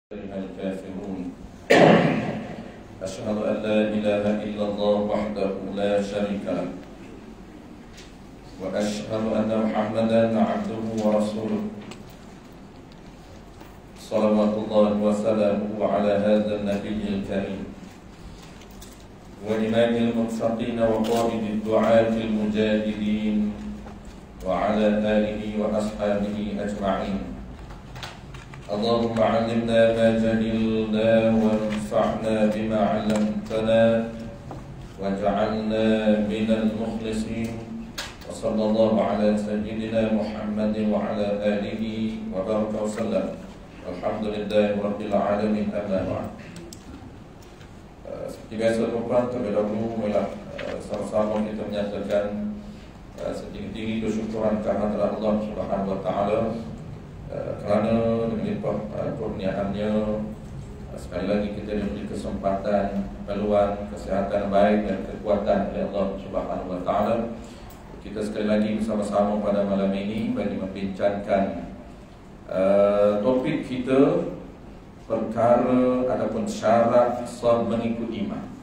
الكافرون أشهد أن لا إله إلا الله وحده لا شريك له وأشهد أن محمدا عبده ورسوله صلوات الله وسلامه على هذا النبي الكريم وإمام المتقين وقائد الدعاة المجاهدين وعلى آله وأصحابه أجمعين. اللهم علمنا ما جهلنا وانفعنا بما علمتنا واجعلنا من المخلصين. وصلى الله على سيدنا محمد وعلى آله وبارك وسلم. الحمد لله رب العالمين. أما بعد. Seperti biasa tuan-tuan, terlebih dahulu marilah sama-sama kita menyatakan setinggi-tinggi kesyukuran kehadirat Allah Subhanahu wa taala kerana dengan limpah kurniaannya sekali lagi kita diberi kesempatan, peluang, kesihatan baik dan kekuatan oleh Allah Subhanahu wa taala. Kita sekali lagi bersama-sama pada malam ini bagi membincangkan topik kita, perkara ataupun syarat sah mengikut imam.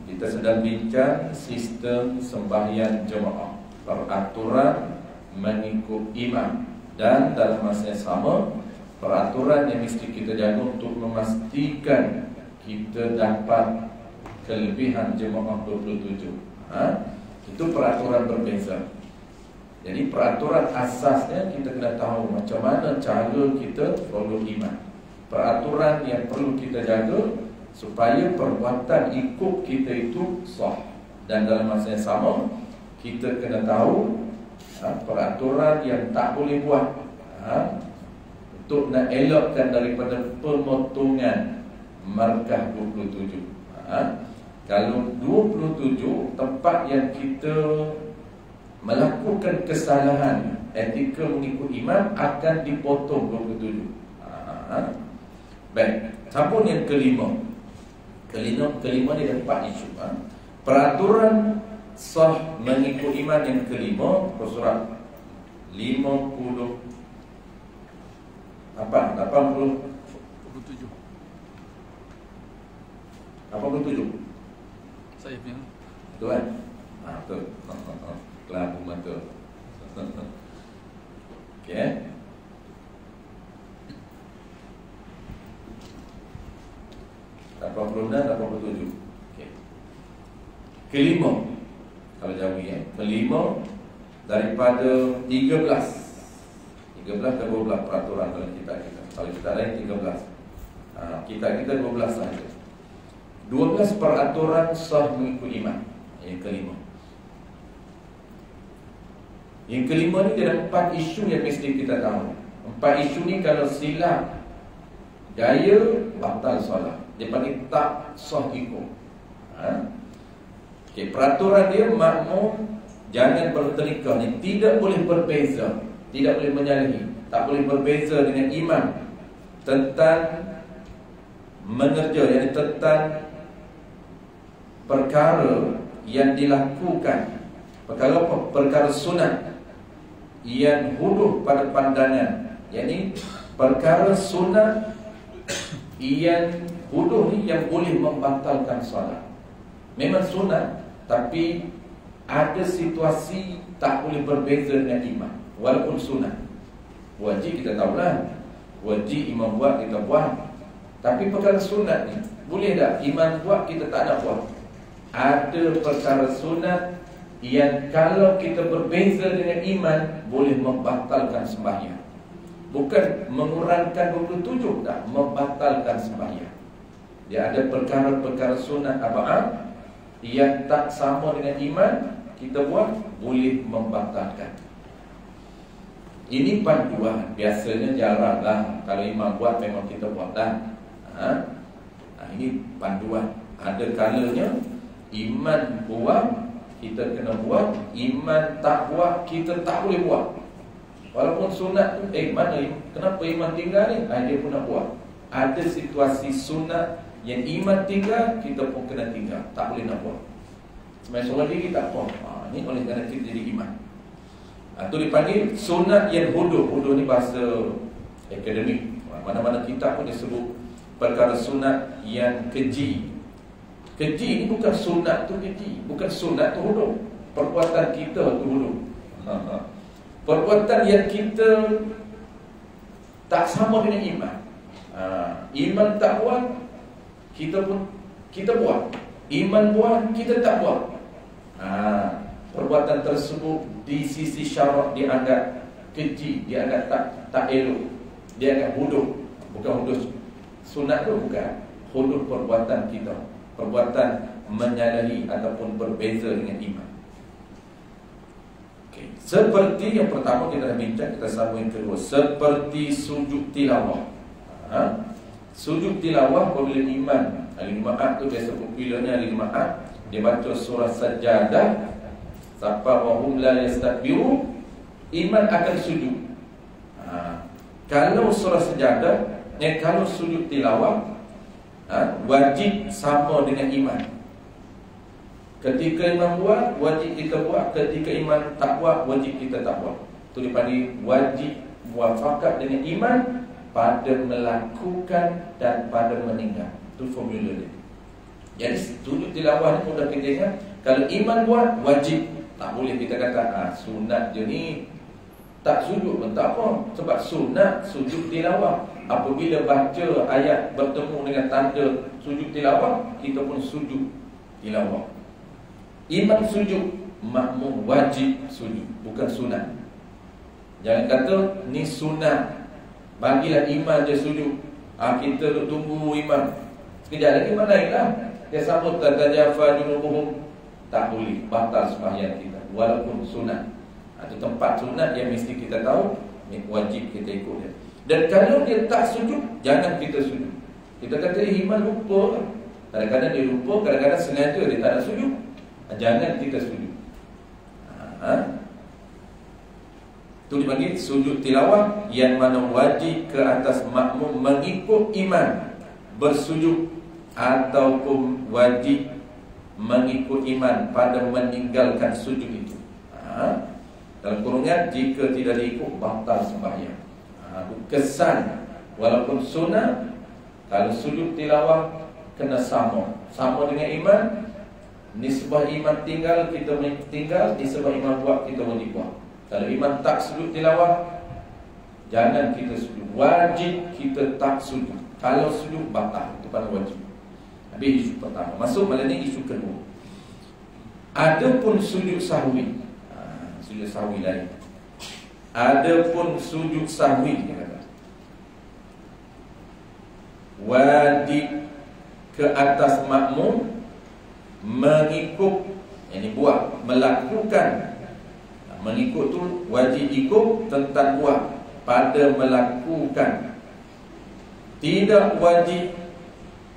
Kita sedang bincang sistem sembahyang jemaah, peraturan mengikut imam, dan dalam masa yang sama peraturan yang mesti kita jaga untuk memastikan kita dapat kelebihan jemaah 27. Itu peraturan berbeza. Jadi peraturan asasnya kita kena tahu macam mana cara kita follow imam. Peraturan yang perlu kita jaga supaya perbuatan ikut kita itu sah. Dan dalam masa yang sama kita kena tahu peraturan yang tak boleh buat untuk nak elakkan daripada pemotongan markah 27. Kalau 27 tempat yang kita melakukan kesalahan etika mengikut imam akan dipotong 27. Baik, sabun yang kelima. Kelima ni ada 4 isu. Peraturan sah mengikut imam yang kelima, surat 50 apa? 87. Saya punya. Betul kan? Betul. Kelabu mata. Okey. Apa 87? Okey. Kelima. Kalau Jawi kelima daripada 13 ke 12 peraturan dalam kitab kita. Kalau kita lain 13. Kitab kita 12 saja. 12 peraturan sah mengikut imam. Yang kelima. Yang kelima ni ada 4 isu yang mesti kita tahu. 4 isu ni kalau silap gaya batal solat. Dia panggil tak sah ikut. Okay, peraturan dia makmum jangan berterikah ni, tidak boleh berbeza, tidak boleh menyalahi, tak boleh berbeza dengan imam tentang mengerja, yakni tentang perkara yang dilakukan, perkara sunat yang huduh pada pandangan, yakni perkara sunat yang huduh ni yang boleh membatalkan solat. Memang sunat, tapi ada situasi tak boleh berbeza dengan imam. Walaupun sunat, wajib kita tahulah, wajib imam buat kita buat. Tapi perkara sunat ni boleh tak imam buat kita tak nak buat? Ada perkara sunat yang kalau kita berbeza dengan imam boleh membatalkan sembahyang. Bukan mengurangkan 27, tak, membatalkan sembahyang. Dia ada perkara-perkara sunat aba'ah yang tak sama dengan iman, kita buat boleh membatalkan. Ini panduan. Biasanya jaranglah kalau imam buat memang kita buat dah. Ini panduan. Ada kalanya iman buat kita kena buat, iman tak buat kita tak boleh buat. Walaupun sunat tu, mana kenapa iman tinggal ni? Dia pun nak buat. Ada situasi sunat yang iman tinggal, kita pun kena tinggal, tak boleh nak buat. Semasa solat diri tak apa. Ni oleh kerana kita jadi iman. Itu dipanggil sunat yang huduh. Huduh ni bahasa akademik. Mana-mana kitab pun disebut perkara sunat yang keji. Keji ni bukan sunat tu keji, bukan sunat tu hudud. Perbuatan kita tu hudud. Perbuatan yang kita tak sama dengan iman. Iman tak buat, kita buat. Iman buat, kita tak buat. Perbuatan tersebut di sisi syarak dianggap keji, dianggap tak elok, dianggap hudud. Bukan hudud sunat tu, bukan. Hudud perbuatan kita, perbuatan menyalahi ataupun berbeza dengan iman. Okay. Seperti yang pertama kita dah bincang, kita sambung yang kedua. Seperti sujud tilawah. Sujud tilawah apabila iman al-imaat tu biasa popularnya al-imaat, dia baca surah Sajadah sampai wahum la yastakbiru, iman akan sujud. Kalau surah Sajadah, kalau sujud tilawah, wajib sama dengan iman. Ketika iman buat, wajib kita buat. Ketika iman tak buat, wajib kita tak buat. Itu dipanggil wajib muafakat dengan iman pada melakukan dan pada meninggal. Itu formula dia. Jadi sujud tilawah ni mudah kita ingat. Kalau iman buat, wajib. Tak boleh kita kata sunat je ni tak sujud pun tak apa. Sebab sunat sujud tilawah. Apabila baca ayat bertemu dengan tanda sujud tilawah, kita pun sujud tilawah. Iman sujud, makmum wajib sujud, bukan sunat. Jangan kata ni sunat, bagilah iman je sujud. Kita duk tunggu iman, sekejap lagi iman naiklah, dia sambut tatajafa junubuhum. Tak boleh, batal sembahyang kita walaupun sunat. Itu tempat sunat yang mesti kita tahu, wajib kita ikut dia. Dan kalau dia tak sujud, jangan kita sujud. Kita kata iman lupa. Kadang-kadang dia lupa, kadang-kadang sengaja dia tak nak sujud. Jangan kita sujud. Itu dipanggil sujud tilawah, yang mana wajib ke atas makmum mengikut iman bersujud, ataupun wajib mengikut iman pada meninggalkan sujud itu. Dalam kurungan, jika tidak diikut, batal sembahyang. Kesan walaupun sunat, kalau sujud tilawah kena sama dengan iman. Nisbah iman tinggal, kita tinggal. Nisbah iman buat, kita wajib buat. Kalau iman tak sujud tilawah, jangan kita sujud. Wajib kita tak sujud. Kalau sujud, batal. Itu pada wajib. Habis isu pertama. Masuk malam ni isu kedua. Adapun sujud sahwi, sujud sahwi lain. Adapun sujud sahwi, dia kata, wajib ke atas makmum mengikut, yang buat, melakukan. Mengikut tu wajib ikut tentang buat, pada melakukan. Tidak wajib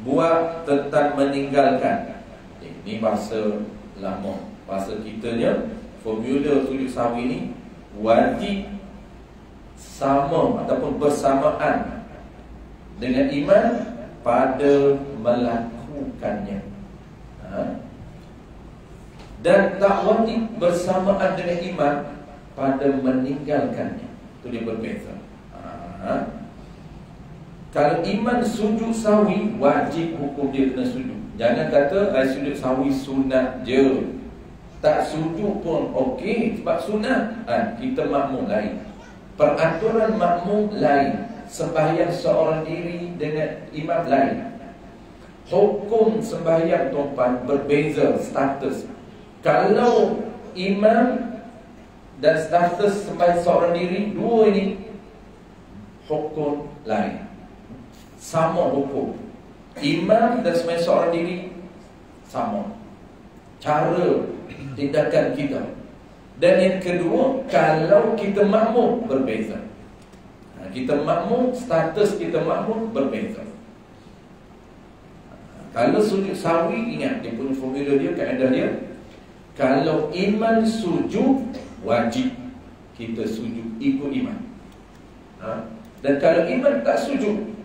buat tentang meninggalkan. Ini bahasa lama. Bahasa kitanya, formula sujud sahwi ni wajib sama ataupun bersamaan dengan iman pada melakukannya. Dan tak wajib bersamaan dengan iman pada meninggalkannya. Itu dia berbeza. Kalau iman sujud sahwi, wajib hukum dia kena sujud. Jangan kata sujud sahwi sunat je, tak sujud pun okey sebab sunat. Kita makmum lain, peraturan makmum lain, sembahyang seorang diri dengan imam lain. Hukum sembahyang tuan-tuan berbeza status. Kalau imam dan status sembahyang seorang diri, dua ini hukum lain. Sama hukum. Imam dan sembahyang seorang diri sama. Cara tindakan kita. Dan yang kedua, kalau kita makmum berbeza. Kita makmum, status kita makmum berbeza. Kalau sujud sahwi, ingat dia punya formula dia, kaedah dia. Kalau iman sujud, wajib kita sujud ikut iman. Dan kalau iman tak sujud,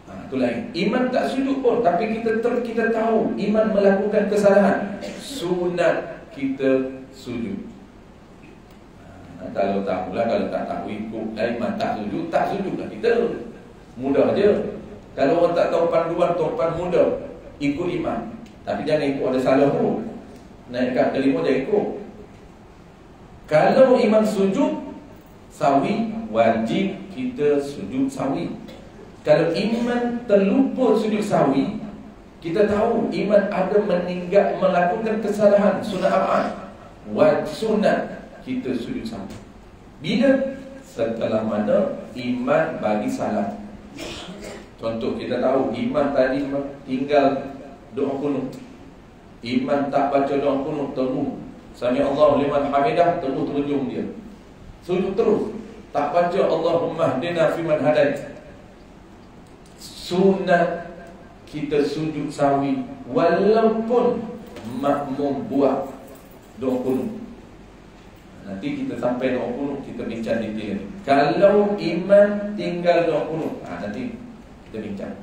itu lain. Iman tak sujud pun, tapi kita tahu iman melakukan kesalahan, sunat kita sujud. Kalau tak pula, kalau tak tahu ikut iman tak sujudlah kita. Mudah je. Kalau orang tak tahu panduan topan mudah, ikut imam. Tapi jangan ikut ada salah tu. Naik kat kelima jangan ikut. Kalau imam sujud sawi, wajib kita sujud sawi. Kalau imam terlupa sujud sawi, kita tahu imam ada melakukan kesalahan sunat ab'ad, sunat kita sujud sawi. Bila? Setelah mana imam bagi salam. Contoh kita tahu imam tadi tinggal doa kunut, imam tak baca doa kunut, terus sami Allahu liman hamidah, terus terjun dia sujud terus, tak baca Allahumma hdina fiman hadait. Sunat kita sujud sawi walaupun makmum buat doa kunut. Nanti kita sampai doa kunut, kita bincang detail. Kalau imam tinggal doa kunut, nanti kita bincang.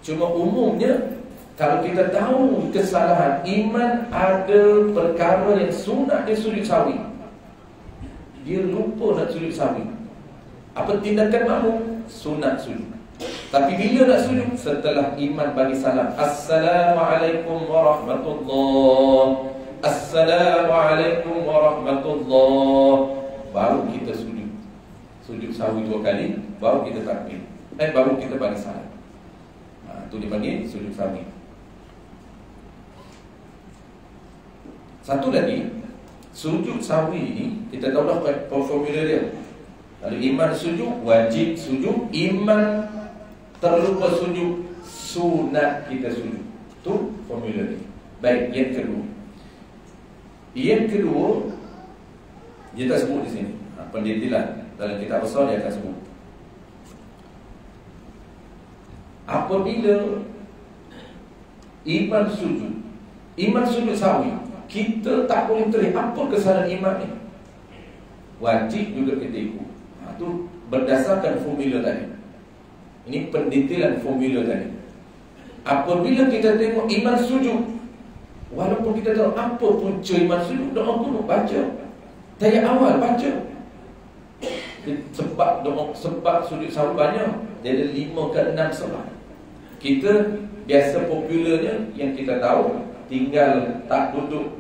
Cuma umumnya kalau kita tahu kesalahan imam, ada perkara yang sunat dia sujud sawi, dia lupa nak sujud sawi, apa tindakan makmum? Sunat sujud. Tapi bila nak sujud? Setelah imam bagi salam, Assalamualaikum warahmatullahi, Assalamualaikum warahmatullahi, baru kita sujud. Sujud sawi 2 kali, baru kita takbir, baru kita bagi salam. Itu dipanggil sujud sawi. Satu lagi, sujud sawi ini kita tahu dah formula dia. Kalau imam sujud, wajib sujud. Imam terlupa sujud, sunat kita sujud. Itu formula dia. Baik, yang kedua. Yang kedua, dia tak sebut di sini. Pendetilan dalam kitab besar dia akan sebut. Apabila imam sujud sawi, kita tak boleh terima apa kesalahan imam ni. Wajib juga kita ikut. Itu berdasarkan formula tadi. Ini pendetilan formula tadi. Apabila kita tengok imam sujud, walaupun kita tahu apa punca imam sujud, doa kunut baca, tahiyat awal baca. Sebab sujud sawi banyak, dia ada 5 ke 6 sebab. Kita biasa popularnya yang kita tahu, tinggal tak duduk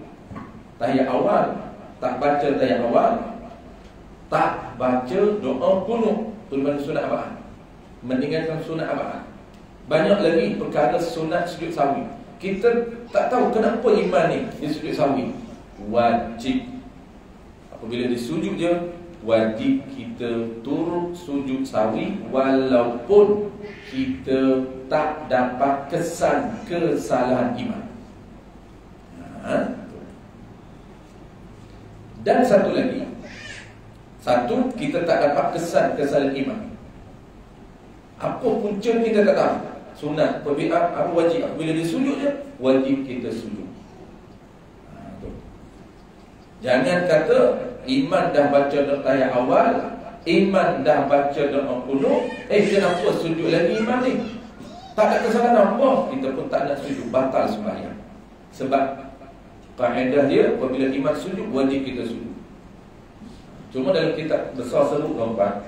tahiyat awal, tak baca tahiyat awal, tak baca doa kunut, turunan sunat ab'ad, meninggalkan sunat ab'ad. Banyak lagi perkara sunat sujud sawi. Kita tak tahu kenapa imam ni dia sujud sawi. Wajib, apabila dia sujud je, wajib kita turut sujud sawi walaupun kita tak dapat kesan kesalahan imam. Dan satu lagi, kita tak dapat kesan kesalahan imam. Apa punca kita tak tahu. Sunat, apa wajib. Bila dia sujud je, wajib kita sujud. Jangan kata imam dah baca doa tahiyat awal, imam dah baca doa kunut, kenapa sujud lagi imam ni? Tak ada kesalahan apa, kita pun tak nak sujud, batal sembahyang. Sebab kaedah dia, apabila imam sujud, wajib kita sujud. Cuma dalam kitab besar sebut tuan-tuan,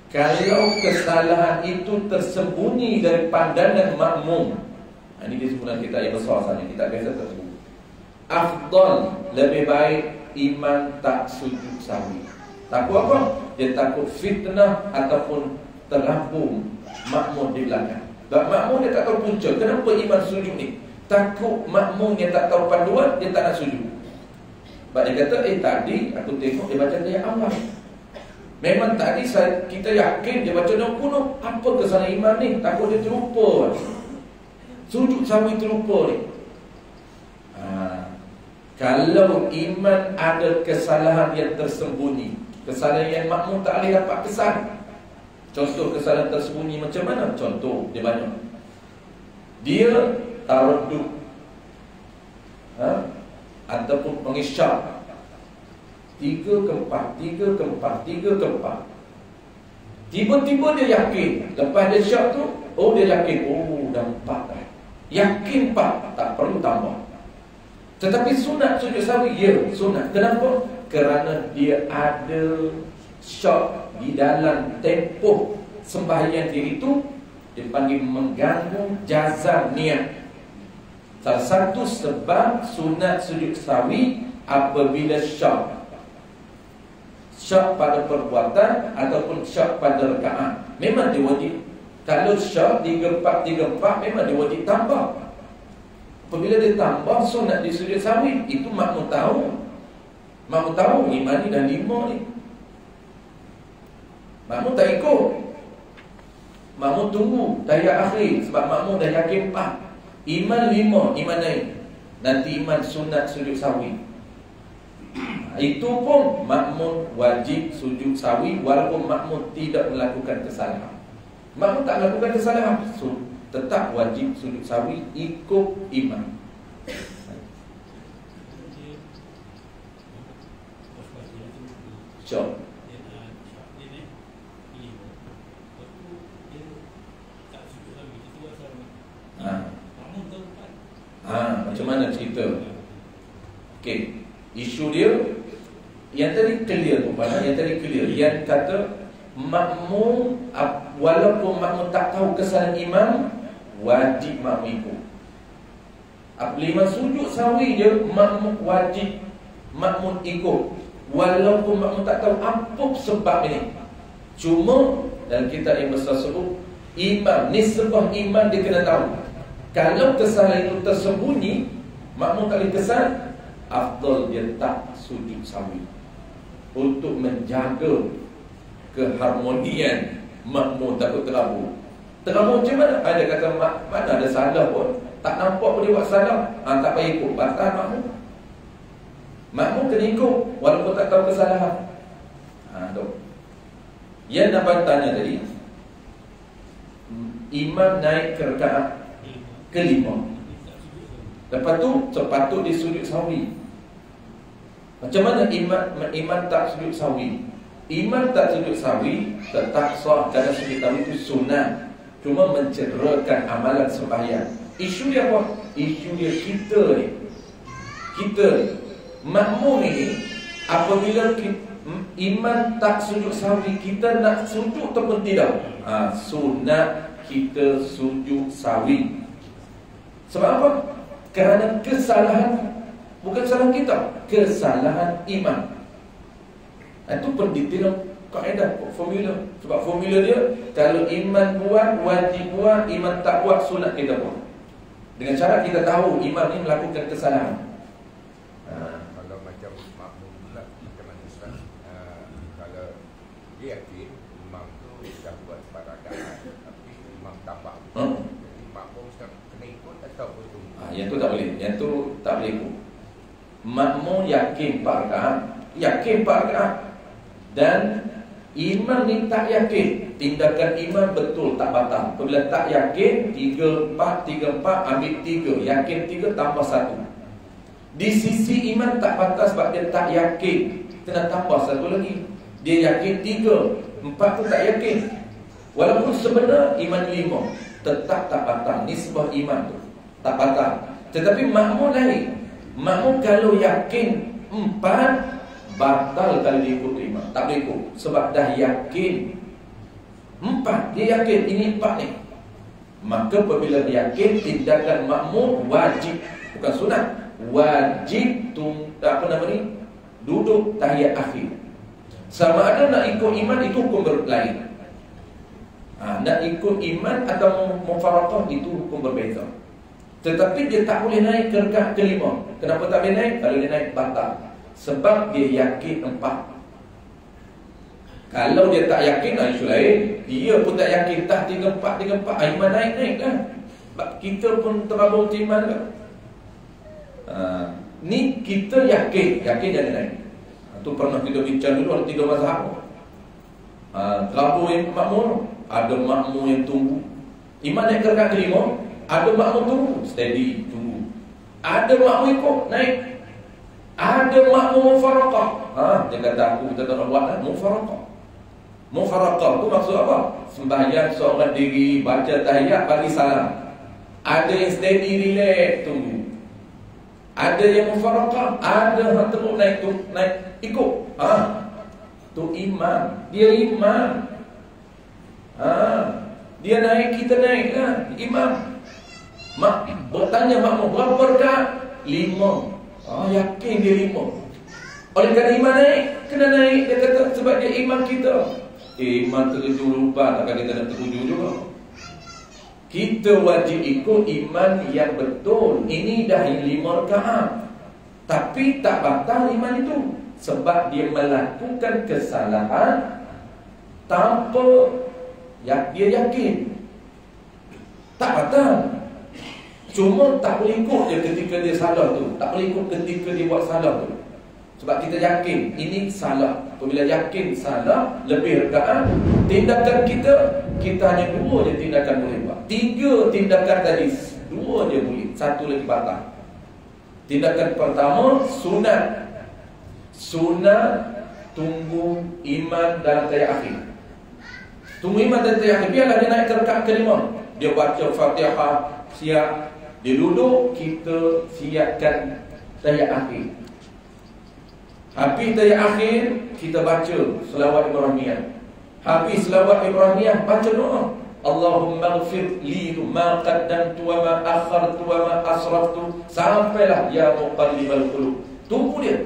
kalau kesalahan itu tersembunyi dari pandangan makmum, ini disebut dalam kitab yang besar saja, kitab biasa tersebut, afdal, lebih baik imam tak sujud sawi. Takut apa? Dia takut fitnah ataupun terhambung makmum di belakang. Sebab makmum dia tak tahu punca, kenapa imam sujud ni? Takut makmum yang tak tahu panduan, dia tak nak sujud. Sebab dia kata, tadi aku tengok dia baca tahiyat awal, memang tadi kita yakin dia baca doa kunut. Apa kesalahan imam ni? Takut dia terlupa, sujud sawi terlupa ni. Kalau imam ada kesalahan yang tersembunyi, kesalahan yang makmum tak boleh dapat kesan. Contoh kesalahan tersembunyi macam mana? Contoh dia banyak. Dia taradud, ataupun pengisyak 3 ke 4, 3 ke 4, 3 ke 4. Tiba-tiba dia yakin, lepas dia syak tu, dia yakin, dah 4 dah. Yakin 4, tak perlu tambah. Tetapi sunat sujud sawi, ya sunat. Kenapa? Kerana dia ada syak di dalam tempoh sembahyang dia itu dipanggil mengganggu jazam niat. Salah satu sebab sunat sujud sahwi apabila syak pada perbuatan ataupun syak pada rakaat, memang dia wajib. Kalau syak 3-4 memang dia wajib tambah. Apabila dia tambah sunat di sujud sahwi, itu makmum tahu. Makmum tahu imam ni dah 5 ni. Makmum tak ikut. Makmum tunggu tahiyat akhir sebab makmum dah yakin 4. Imam 5, imam naik. Nanti imam sunat sujud sahwi. Itu pun makmum wajib sujud sahwi walaupun makmum tidak melakukan kesalahan. Makmum tak melakukan kesalahan, tetap wajib sujud sahwi ikut imam. Sure. Macam mana cerita? Okey, isu dia yang tadi clear tu, yang tadi clear, yang kata makmum walaupun makmum tak tahu kesalahan imam, wajib makmum ikut. Apabila imam sujud sahwi je, makmum wajib makmum ikut walaupun makmum tak tahu apa sebab ini. Cuma dalam kitab yang besar sebut imam, nisbah imam dia kena tahu. Kalau kesalahan itu tersembunyi, makmum tak boleh kesan, afdal dia tak sujud sahwi untuk menjaga keharmonian makmum takut terabur. Terabur macam mana? Ada kata mana ada salah pun, tak nampak pun dia buat salah, tak payah ikut, batal makmum. Makmum kena ikut walaupun tak tahu kesalahan. Tu. Yang nampak tanya tadi, imam naik ke rakaat ke-5, lepas tu sepatut dia sujud sahwi. Macam mana imam tak sujud sahwi? Imam tak sujud sahwi tetap sah kerana sujud sahwi itu sunat, cuma mencederakan amalan sembahyang. Isu dia apa? Isu dia kita ni. Kita makmum ni, apabila imam tak sujud sahwi, kita nak sujud ataupun tidak? Sunat kita sujud sahwi. Sebab apa? Kerana kesalahan, bukan kesalahan kita, kesalahan imam. Itu pendetail kaedah, formula. Sebab formula dia, kalau imam buat, wajib buat, imam tak buat, sunat kita buat. Dengan cara kita tahu imam ni melakukan kesalahan. Kalau macam makmum pula, macam mana Ustaz? Kalau dia yakin imam tu dah buat sebarang tapi imam tambah, jadi makmum kena ikut atau tunggu? Yang tu tak boleh. Yang tu tak boleh ikut. Makmum yakin 4 rakaat, yakin 4 rakaat, dan imam ni tak yakin, tindakan imam betul tak batal. Apabila tak yakin, 3-4, ambil 3, yakin 3 tambah 1. Di sisi imam tak batal sebab dia tak yakin, kena tambah 1 lagi. Dia yakin 3, 4 tu tak yakin. Walaupun sebenar imam 5, tetap tak batal. Nisbah imam tu tak batal. Tetapi makmum lain. Makmum kalau yakin 4, batal kalau dia ikut imam. Tak boleh ikut sebab dah yakin 4. Dia yakin ini 4 ni. Maka apabila dia yakin, tindakan makmum wajib, bukan sunat, wajib duduk tahiyat akhir. Sama ada nak ikut imam, itu hukum lain. Nak ikut imam atau mufaraqah, itu hukum berbeza. Tetapi dia tak boleh naik ke rakaat ke-5. Kenapa tak boleh naik? Kalau dia naik, batal. Sebab dia yakin 4. Kalau dia tak yakin, isu lain. Dia pun tak yakin, tak 3-4, iman naik kan. Kita pun terabur iman kan. Ni kita yakin jangan naik. Itu pernah kita bincang dulu, ada 3 mazhab. Terabur yang makmum, ada makmum yang tunggu. Imam naik ke rakaat ke-5, ada makmum tunggu, steady tunggu. Ada makmum ikut naik. Ada makmum mufaraqah. Dia kata aku kita tak nak buat kan mufaraqah. Mufaraqah tu maksud apa? Sembahyang seorang diri, baca tahiyat, bagi salam. Ada yang steady relax tunggu. Ada yang mufaraqah, ada yang terus naik ikut. Tu imam, dia imam. Dia naik, kita naik lah. Imam bertanya makmum, berapa rakaat? 5. Yakin dia 5. Oleh kerana imam naik, kena naik. Dia kata sebab dia imam kita. Imam terkejut lupa, takkan kita nak terkejut juga. Kita wajib ikut imam yang betul. Ini dah 5 rakaat. Tapi tak batal imam itu, sebab dia melakukan kesalahan tanpa dia yakin. Tak batal. Cuma tak boleh ikut je ketika dia salah tu. Tak boleh ikut ketika dia buat salah tu. Sebab kita yakin ini salah. Apabila yakin salah, lebih rakaat, tindakan kita hanya 2 je tindakan boleh buat. 3 tindakan tadi, 2 je boleh, 1 lagi batal. Tindakan pertama, sunat. Sunat tunggu imam dalam tahiyat akhir. Tunggu imam dalam tahiyat akhir. Biarlah dia naik ke rakaat ke-5. Dia baca Fatihah, siap. Dia duduk, kita siapkan tahiyat akhir. Habis tahiyat akhir, kita baca selawat Ibrahimiyah. Habis selawat Ibrahimiyah, baca doa. Allahumma ighfir li ma qaddamtu wa ma akhartu wa ma asraftu. Sampailah ya muqallibal qulub. Tunggu dia.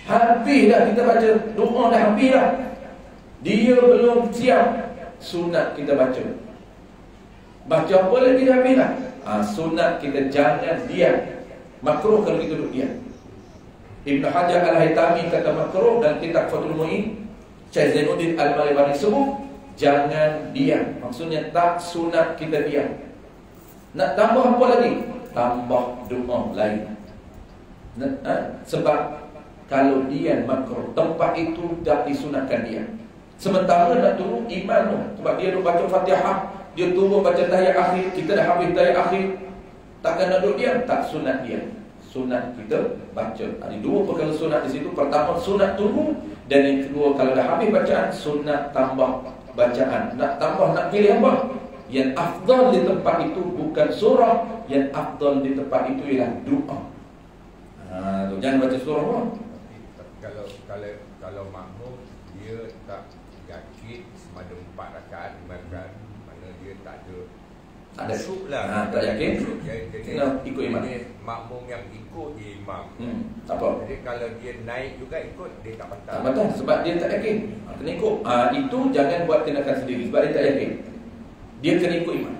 Habis dah kita baca doa, dah habis dah. Dia belum siap, sunat kita baca. Baca apa lagi dah habis dah. Sunat kita jangan diam. Makruh kalau kita duduk diam. Ibn Hajar Al-Haytami kata makruh dalam kitab Fathul Mu'in. Syekh Zainuddin Al-Malibari sebut jangan diam. Maksudnya tak sunat kita diam. Nak tambah apa lagi? Tambah doa lain. Sebab kalau diam makruh, tempat itu tak disunatkan diam. Sementara nak tunggu imam tu, sebab dia duduk baca Fatihah, dia turun baca tahiyat akhir, kita dah habis tahiyat akhir, takkan nak duduk diam? Tak sunat diam. Sunat kita baca. Ada 2 perkara sunat di situ. Pertama sunat tunggu, dan yang kedua kalau dah habis bacaan, sunat tambah bacaan. Nak tambah, nak pilih apa? Yang afdal di tempat itu bukan surah, yang afdal di tempat itu ialah doa. Jangan baca surah pun. Kalau makmum dia tak yakin semada 4 rakaat, 5 rakaat, mana dia tak ada syuk lah, tak yakin, kena ikut imam. Makmum yang ikut imam, tak apa. Jadi kalau dia naik juga ikut, dia tak batal. Tak batal sebab dia tak yakin. Kena ikut. Itu jangan buat tindakan sendiri sebab dia tak yakin. Dia kena ikut imam.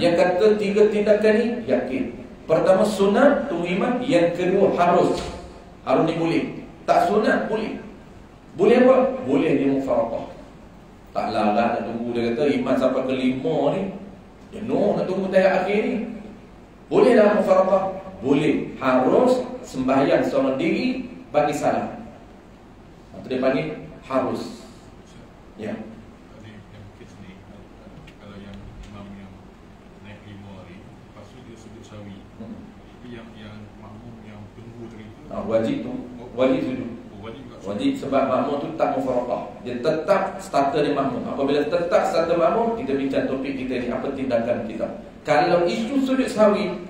Yang kata 3 tindakan ni yakin. Pertama sunat tunggu imam, yang kedua harus ni boleh. Tak sunat boleh. Boleh apa? Boleh dia mufaraqah. Tak larang nak tunggu. Dia kata imam sampai ke-5 ni, dia nak tunggu tahiyat akhir ni. Boleh dalam mufaraqah? Boleh. Harus sembahyang seorang diri bagi salam. Itu dia panggil harus. Ya. Yang kes ni, kalau yang imam yang naik 5 hari, lepas tu dia sujud sawi. Tapi yang makmum yang tunggu tadi tu, wajib tu, wajib sujud. Wajib sebab makmum tu tak mufaraqah. Dia tetap starter dia makmum. Apabila tetap starter makmum, kita bincang topik kita ni, apa tindakan kita. Kalau isu sujud sawi,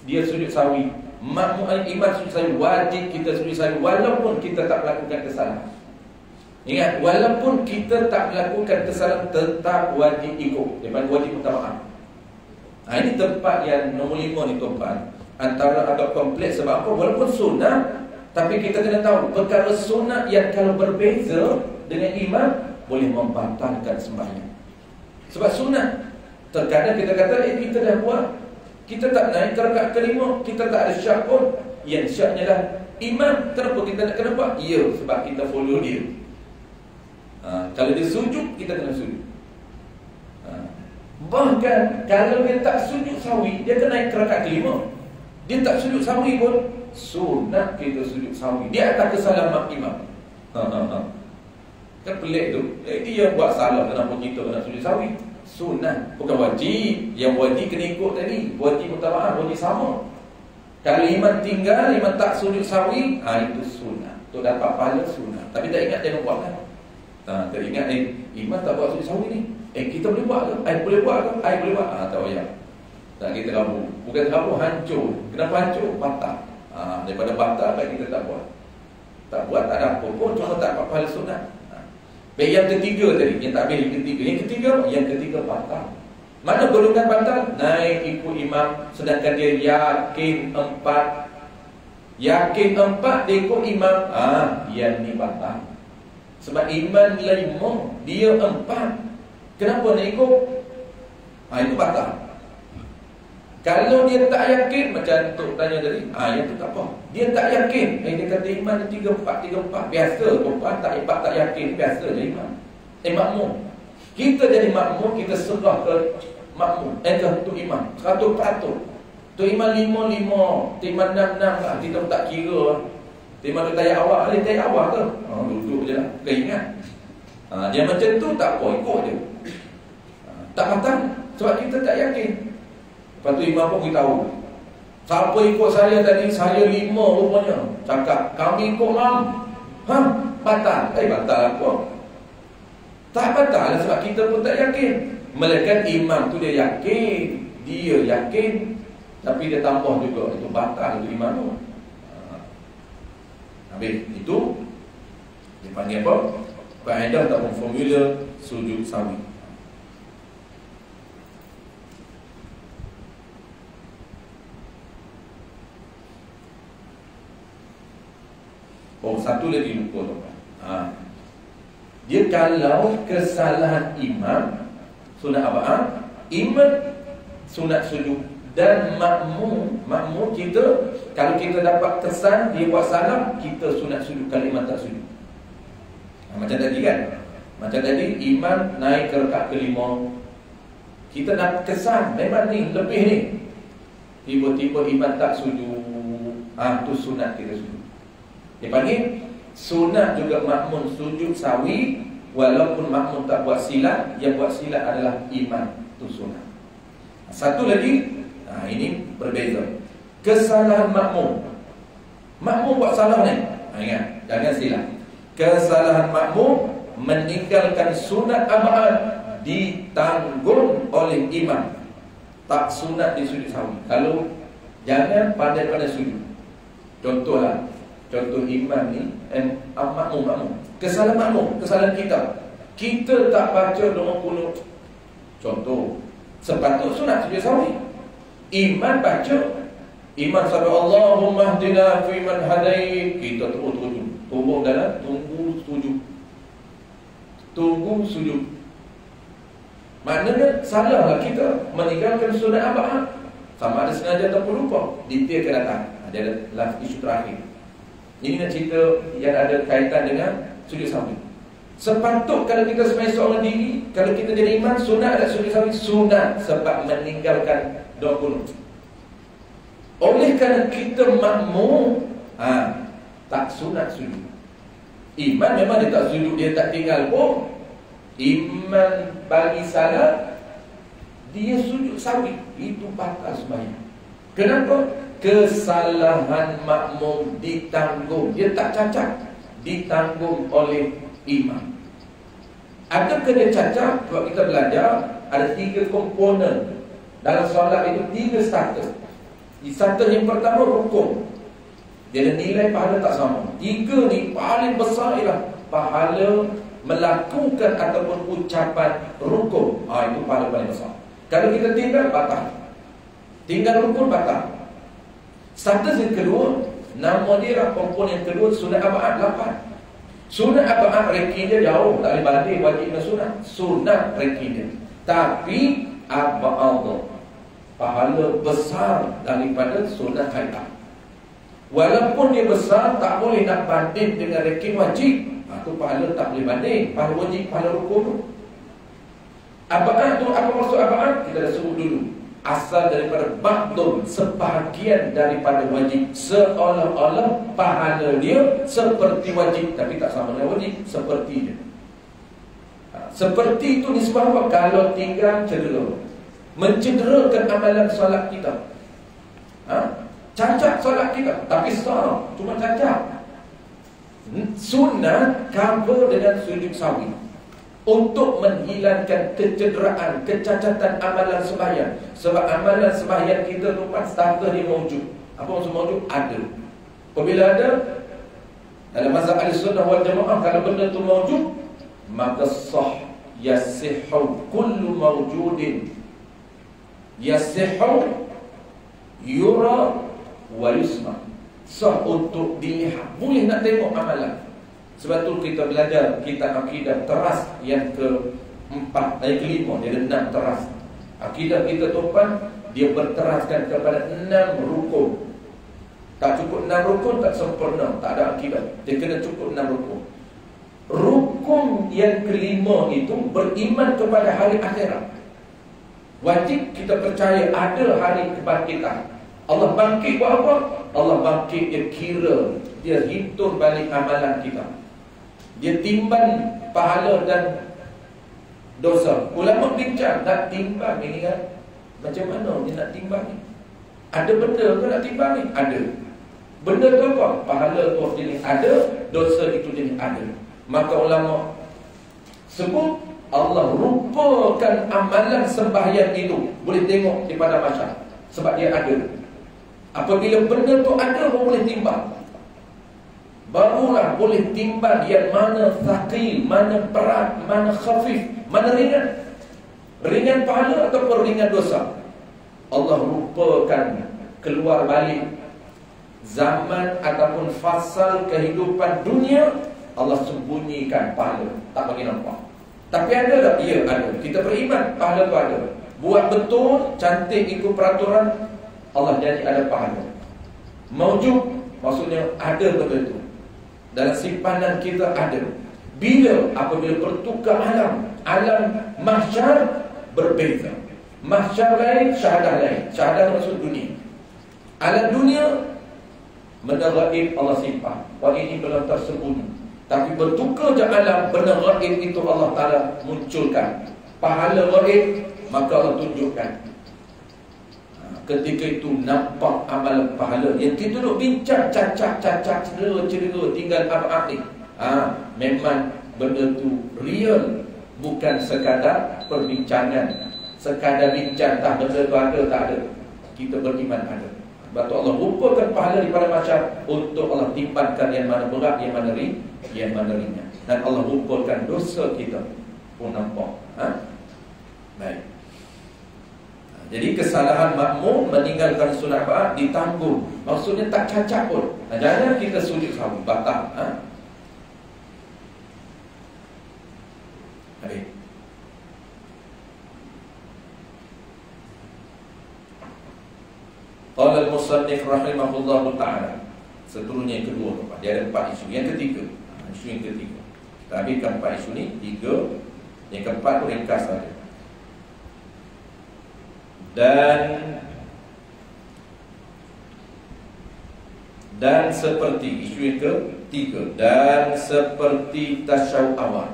dia sujud sawi, makmum imam sujud sawi, wajib kita sujud sawi walaupun kita tak melakukan kesalahan. Ingat, walaupun kita tak melakukan kesalahan, tetap wajib ikut. Dia panggil wajib utamakan. Ini tempat yang nombor 5 ni tuan-tuan, antara agak kompleks. Sebab apa? Walaupun sunnah, tapi kita kena tahu perkara sunat yang kalau berbeza dengan imam boleh membatalkan sembahyang. Sebab sunat, terkadang kita kata kita dah buat, kita tak naik ke rakaat ke-5, kita tak ada syak pun. Yang syaknya dah imam, kenapa kita nak kena buat? Ya, sebab kita follow dia. Kalau dia sujud, kita kena sujud. Bahkan kalau dia tak sujud sawi, dia kena naik ke rakaat ke-5, dia tak sujud sawi pun, sunat kita sujud sawi. Dia atas kesalahan imam. Kan pelik tu. Dia buat salah, kenapa kita kena sujud sawi? Sunat, bukan wajib. Yang wajib kena ikut tadi. Wajib utamakan, wajib sama. Kalau imam tinggal, imam tak sujud sawi, itu sunat. Untuk dapat pahala sunat. Tapi tak ingat jangan buat kan. Tak ingat imam tak buat sujud sawi ni. Kita boleh buat ke? Boleh buat ke? Boleh buat. Tak payah. Tak, kita rabu. Bukan rabu, hancur. Kenapa hancur? Batal. Daripada batal, baik kita tak buat. Tak buat, tak ada apa pun, cuma tak dapat pahala sunat. Baik, yang ketiga tadi, yang tak habis yang ketiga batal. Mana golongan batal? Naik ikut imam sedangkan dia yakin 4. Yakin 4 dia ikut imam, yang ni batal. Sebab iman 5, dia 4. Kenapa nak ikut? Itu batal. Kalau dia tak yakin, macam Tok tanya tadi, yang tu tak apa. Dia tak yakin, dia kata iman 3-4, biasa. 4 tak yakin, biasa je iman. Makmum. Kita jadi makmum, kita serah ke makmum, ke tu imam 100%. Tu imam 5, tu imam 6 lah. Kita pun tak kira lah. Tu imam tu tayar awak, tayar awak ke? Duduk je lah, keingat. Dia macam tu tak apa, ikut je. Tak batal, sebab kita tak yakin. Lepas tu imam pun beritahu, siapa ikut saya tadi, saya 5 rupanya. Cakap, kami ikut mam. Batal. Batal apa? Tak batal lah, sebab kita pun tak yakin. Melainkan imam tu dia yakin, tapi dia tambah juga, itu batal itu imam tu. Habis itu dia panggil apa? Kaedah ataupun formula sujud sawi. Satu lagi lupa tuan. Dia kalau kesalahan imam sunat aba'ah, imam sunat sujud, dan makmum kita, kalau kita dapat kesan dia buat salah, kita sunat sujud kalau imam tak sujud. Macam tadi kan, macam tadi imam naik ke rakaat ke-5, kita dapat kesan memang ni lebih ni, tiba-tiba imam tak sujud, tu sunat kita sujud. Dia panggil sunat juga makmum sujud sawi, walaupun makmum tak buat silap. Yang buat silap adalah imam, tu sunat. Satu lagi, ini berbeza. Kesalahan makmum buat salah ni, ingat, jangan silap. Kesalahan makmum meninggalkan sunat aba'ah ditanggung oleh imam, tak sunat di sujud sawi. Kalau jangan pandai-pandai sujud. Contoh imam ni, makmum. Kesalahan makmum, kesalahan kita tak baca doa qunut. Contoh, sepatut sunat sujud sawi. Imam baca, imam sabda Allahumma hdina fi man hadait, kita terus tunggu dalam tunggu sujud. Maknanya salahlah kita meninggalkan sunat aba'ah. Sama ada sengaja ataupun lupa, detail ke datang. Ada isu terakhir. Ini nak cerita yang ada kaitan dengan sujud sawi. Sepatut kalau kita sebagai seorang diri, kalau kita jadi imam, sunat ada sujud sawi, sunat sebab meninggalkan doa qunut. Oleh kerana kita makmum, tak sunat sujud. Imam memang dia tak sujud, dia tak tinggal pun. Imam bagi salat, dia sujud sawi, itu batal sembahyang. Kenapa? Kesalahan makmum ditanggung, dia tak cacat, ditanggung oleh imam. Adakah dia cacat? Sebab kita belajar ada 3 komponen dalam solat, itu 3 starter. Di starter yang pertama rukun, dia ada nilai pahala tak sama. 3 ni paling besar ialah pahala melakukan ataupun ucapan rukun. Itu pahala paling besar. Kalau kita tinggal, batal. Tinggal rukun, batal. Status yang kedua, nama dia lah komponen yang kedua, sunat aba'ah 8. Sunat aba'ah ranking dia jauh, tak boleh banding wajib dan sunat. Sunat ranking dia, tapi aba'ah pahala besar daripada sunat hai'ah. Walaupun dia besar, tak boleh nak banding dengan ranking wajib. Itu pahala tak boleh banding. Pahala wajib, pahala rukun tu. Aba'ah tu, apa maksud aba'ah? Kita dah sebut dulu. Asal daripada ba'dun, sebahagian daripada wajib. Seolah-olah pahala dia seperti wajib, tapi tak sama dengan wajib, seperti dia. Seperti itu disebabkan kalau tinggal cedera, mencederakan amalan solat kita. Cacat solat kita, tapi sah, cuma cacat. Sunat cover dengan sujud sawi untuk menghilangkan kecederaan, kecacatan amalan sembahyang. Sebab amalan sembahyang kita tu starter dia mawjud. Apa maksud mawjud? Ada. Apabila ada, dalam mazhab Ahlussunnah wal Jamaah, kalau benda tu mawjud, maka sah yasihhu kullu mawjudin. Yasihhu yura wa yusma. Sah untuk dilihat, boleh nak tengok amalan. Sebab tu kita belajar kitab akidah teras yang keempat, kelima, dia ada 6 teras. Akidah kita tuan, dia berteraskan kepada 6 rukun. Tak cukup 6 rukun, tak sempurna, tak ada akidah. Dia kena cukup 6 rukun. Rukun yang kelima itu beriman kepada hari akhirat. Wajib kita percaya ada hari kebangkitan. Allah bangkit buat apa? Allah bangkit, dia kira, dia hitung balik amalan kita, dia timbang pahala dan dosa. Ulama bincang, nak timbang ini kan, macam mana dia nak timbang ni? Ada benda ke nak timbang ni? Ada. Benda tu apa? Pahala tu jenis ada, dosa itu jenis ada. Maka ulama sebut Allah rupakan amalan sembahyang itu, boleh tengok di padang mahsyar, sebab dia ada. Apabila benda tu ada, boleh timbang, barulah boleh timbang yang mana thaqil, mana berat, mana khafif, mana ringan. Ringan pahala ataupun ringan dosa. Allah rupakan keluar balik zaman ataupun fasal kehidupan dunia, Allah sembunyikan pahala, tak bagi nampak. Tapi ada tak? Ya, ada. Kita beriman pahala tu ada. Buat betul, cantik ikut peraturan, Allah jadi ada pahala. Maujud, maksudnya ada benda itu. Dalam simpanan kita ada. Bila? Apabila bertukar alam. Alam mahsyar berbeza. Mahsyar lain, syahadah lain. Syahadah maksud dunia. Alam dunia, benda gaib Allah simpan. Wah, ini belum tersembunyi. Tapi bertukar je alam, benda gaib itu Allah Ta'ala munculkan. Pahala gaib, maka Allah tunjukkan. Ketika itu nampak amalan pahala. Yang kita duduk bincang, cacat, cedera, tinggal apa-apa ni. Memang benda tu real, bukan sekadar perbincangan. Sekadar bincang, tak benda tu ada, tak ada. Kita beriman ada. Sebab tu Allah rupakan pahala di pada mahsyar untuk Allah timbangkan yang mana berat, yang mana ringan. Dan Allah rupakan dosa kita pun nampak. Baik. Jadi kesalahan makmum meninggalkan sunat ba'ad ditanggung. Maksudnya tak cacat pun. Jangan kita sujud sahwi, batal. Baik. Qala al-musannif rahimahullahu ta'ala. Seterusnya yang kedua, dia ada 4 isu. Yang ketiga, isu yang ketiga. Kita habiskan 4 isu ni, 3. Yang keempat tu ringkas saja. Dan seperti isu yang ketiga, dan seperti tasyahud awal.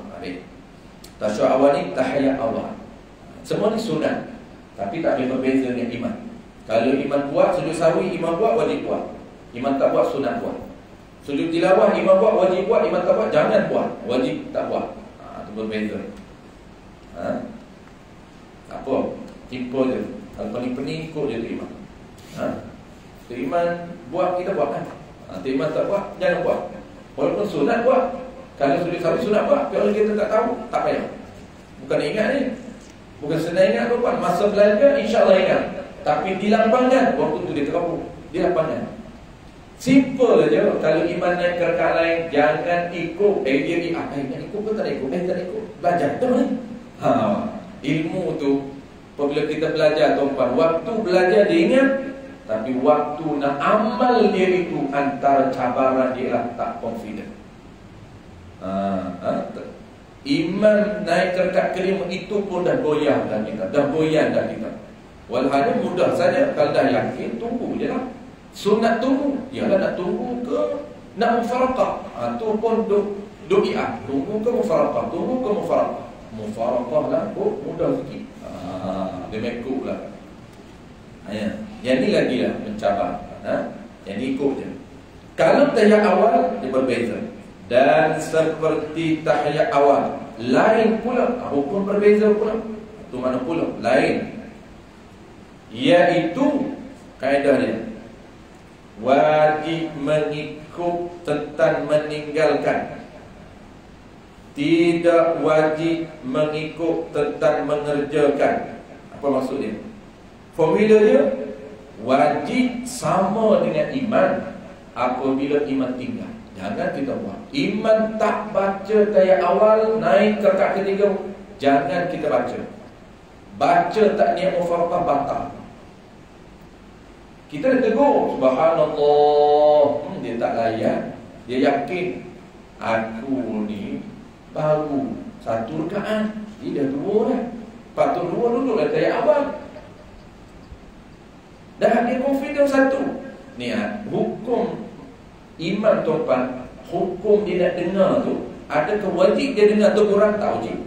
Tasyahud awal ni tahiyat awal. Semua ni sunat, tapi tak ada berbeza dengan imam. Kalau imam buat sujud sahwi, imam buat wajib buat. Imam tak buat, sunat buat. Sujud tilawah, imam buat wajib buat, imam tak buat jangan buat, wajib tak buat. Itu berbeza. Tak apa, timpul je. Kalau pening-pening ikut je tu imam. Tu imam buat, kita buat kan. Tu imam tak buat, jangan buat. Walaupun sunat buat. Kalau sujud sahwi sunat buat, kalau kita tak tahu, tak payah. Bukan ingat ni, bukan senang ingat tu kan. Masa belajar insya-Allah ingat. Tapi di lapangan, waktu tu dia terapuk. Di lapangan simple je. Kalau imam naik ke rekat lain, jangan ikut. Dia ni, nak ikut ke tak ikut? Tak ikut. Belajar tu ni. Ilmu tu, apabila kita belajar tuan-tuan, waktu belajar dia ingat, tapi waktu nak amal dia itu, antara cabaran dia lah tak confident. Imam naik ke rekat kelima, itu pun dah goyah dah kita. Dah goyah dah kita. Walhanya mudah saja. Kalau dah yakin, tunggu je lah. Sunat tunggu, ialah nak tunggu ke nak mufaraqah. Tu pun do'iyah. Tunggu ke mufaraqah, tunggu ke mufaraqah. Mufaraqah lah, mudah sikit. Dia mekuk lah. Yang ni lagi lah mencabar. Yang ni ikut je. Kalau tahiyat awal, dia berbeza. Dan seperti tahiyat awal, lain pula, hukum berbeza pula. Itu mana pula? Lain. Iaitu kaedah dia, wajib mengikut tentang meninggalkan tidak wajib mengikut tentang mengerjakan. Apa maksudnya? Formulanya wajib sama dengan iman apabila iman tinggal. Jangan kita buat. Iman tak baca ayat awal, naik ke rakaat ketiga, jangan kita baca. Baca tak niat mufaraqah batal. Kita dah tegur, subhanallah, dia tak layan. Dia yakin aku ni baru satu rakaat, dia dah dua dah. Patut dua duduk dah ayat awal. Dah dia confident satu. Ni hukum iman tuan-tuan, hukum dia nak dengar tu, adakah wajib dia dengar teguran? Tak wajib.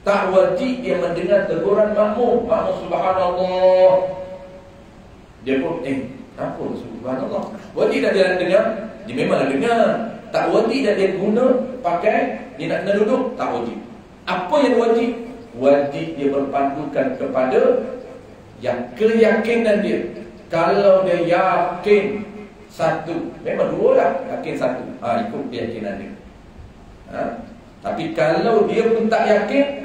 Tak wajib dia mendengar teguran makmum. Makmum subhanallah, dia pun apa subhanallah? Wajib tak dia nak dengar? Dia memang nak dengar. Tak wajib tak dia guna pakai, dia nak kena duduk? Tak wajib. Apa yang wajib? Wajib dia berpandukan kepada yang keyakinan dia. Kalau dia yakin satu, memang dua lah, yakin satu, ikut keyakinan dia. Tapi kalau dia pun tak yakin,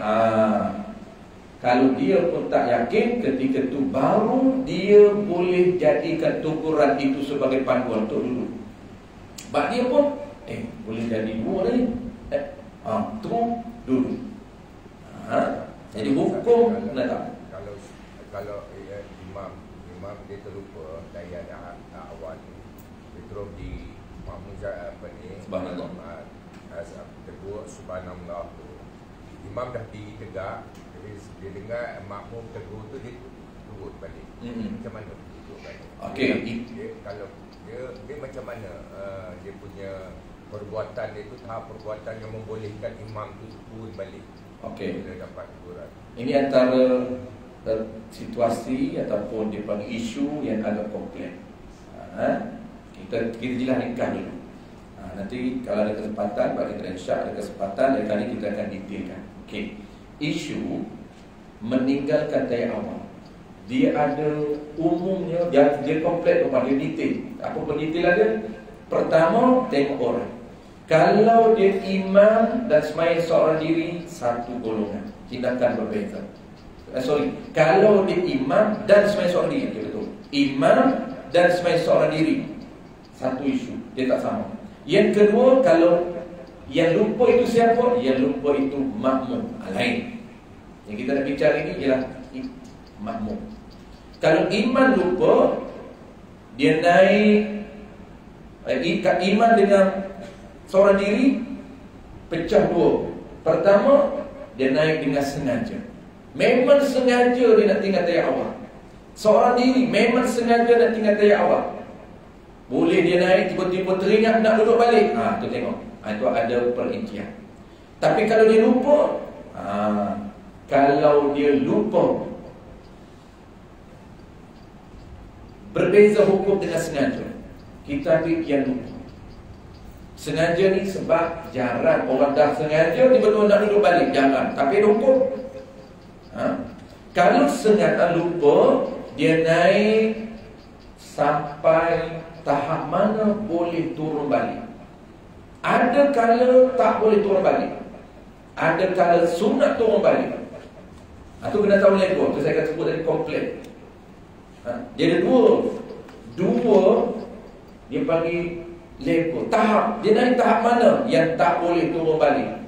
kalau dia pun tak yakin, ketika tu baru dia boleh jadikan tukuran itu sebagai panduan untuk duduk. Sebab dia pun boleh jadi dua tadi, tu duduk. Jadi hukum nak tak? Kalau imam dia terlupa daya awal, dia terus di makmum apa ni, subhanallah, tegur subhanallah tu, imam dah ditegak, dia dengar makmum tegur tu, dia turun balik. Macam mana turun balik? Okey, kalau dia macam mana dia punya perbuatan dia tu, tahap perbuatan yang membolehkan imam tu turun balik. Okey, bila dapat teguran. Ini antara situasi ataupun dipanggil isu yang agak kompleks. Kita jelaskan dulu. Nanti kalau ada kesempatan, bagi kita insya ada kesempatan, dan kali kita akan detailkan. Okey. Isu meninggalkan daya awal, dia ada umumnya, dia kompleks, dia detail. Apa pendetailan dia? Pertama, tengok orang. Kalau dia imam dan sembahyang seorang diri, satu golongan, tindakan berbeza. Kalau dia imam dan sembahyang seorang diri, betul. Imam dan sembahyang seorang diri, satu isu, dia tak sama. Yang kedua, kalau yang lupa itu siapa? Yang lupa itu makmum, lain. Yang kita nak bicara ini ialah makmum. Kalau imam lupa, dia naik imam dengan seorang diri, pecah dua. Pertama, dia naik dengan sengaja. Memang sengaja dia nak tinggal tayar awal. Seorang diri memang sengaja nak tinggal tayar awal. Boleh dia naik, tiba-tiba teringat nak duduk balik. Tu tengok. Itu ada perincian. Tapi kalau dia lupa, berbeza hukum dengan sengaja. Kita ambil yang lupa. Sengaja ni sebab jarang orang dah sengaja tiba-tiba nak duduk balik, jarang. Tapi lupa. Kalau sengaja lupa, dia naik sampai tahap mana boleh turun balik. Ada kala tak boleh turun balik, ada kala sunat turun balik. Itu kena tahu level. Itu saya akan sebut tadi kompleks. Dia ada dua dia panggil level, tahap. Dia naik tahap mana yang tak boleh turun balik,